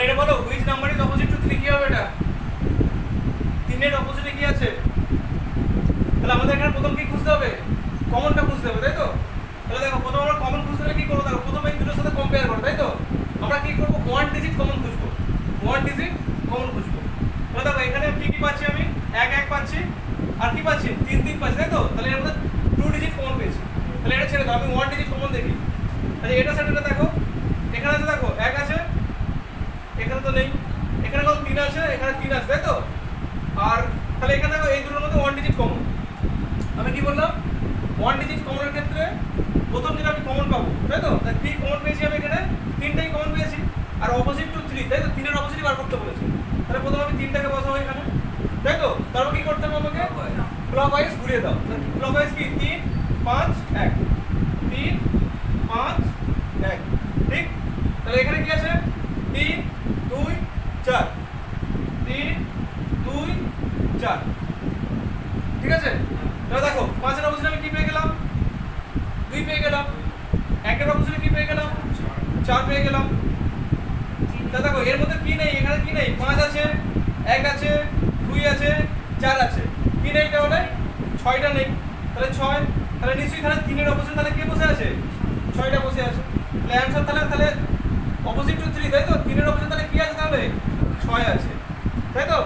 এটা বলো which number is opposite to 3 কি হবে এটা? 3 এর অপোজিটে কি আছে? তাহলে আমাদের এখানে প্রথম কি খুঁজতে হবে? কমনটা খুঁজতে হবে, তাই তো? তাহলে দেখো প্রথমে আমরা কমন খুঁজতে হলে কি করব? দেখো প্রথমে এই দুটোর সাথে কম্পেয়ার করব, তাই তো? আমরা কি করব? 1 ডিজিট কমন খুঁজবো। 1 ডিজিট কমন খুঁজবো। তাহলে দেখো এখানে কি কি পাচ্ছি আমি? 1 1 পাচ্ছি আর কি পাচ্ছি? 3 3 পাচ্ছি, তাই তো? তাহলে এর মধ্যে 2 ডিজিট কমন পেয়েছি। তাহলে এটা ছেড়ে দাও, আমি 1 ডিজিট কমন দেখি। তাহলে এটা সেটা দেখো, এখানে আছে দেখো 1 আছে, এখানে তো নেই, এখানে কত 3 আছে, এখানে 3 আছে, তাই তো? আর তাহলে এখানে দেখো এই দুটোর মধ্যে 1 ডিজিট কমন। আমি কি বললাম? 1 ডিজিট কমনের ক্ষেত্রে প্রথম যেটা আমি কমন পাবো, তাই তো? তাই 3 কমন পেয়েছি আমি এখানে, 3টাই কমন পেয়েছি। আর অপোজিট টু 3, তাই তো? 3 এর অপোজিটই বার করতে বলেছে। তাহলে প্রথমে আমি 3টাকে বসাবো এখানে, তাই তো? তারপর কি করতে হবে আমাকে? ক্লকওয়াইজ ঘুরিয়ে দাও। ক্লকওয়াইজ কি? 3 5 1, 3 5 1, ঠিক? তাহলে এখানে কি আছে? 3 2 4, 3 2 4, ঠিক আছে? তাহলে দেখো 5 এর অপোজিটে আমি কি পেয়ে গেলাম? 2 পেয়ে গেলাম। 1 এর অপোজিটে কি পেয়ে গেলাম? 4 পেয়ে গেলাম। তাহলে দেখো এর মধ্যে কি নেই? এখানে কি নেই? 5 আছে, 1 আছে, 2 আছে, 4 আছে। কি নেই তাহলে? 6টা নেই। তাহলে 6, তাহলে নিশ্চয়ই তাহলে 3 এর অপোজিটে তাহলে কে বসে আছে? 6টা বসে আছে। তাহলে অ্যানসার তাহলে অপোজিট টু 3, তাই তো? 3 এর অপোজিটে তাহলে কি আছে তাহলে? 6 আছে, তাই তো?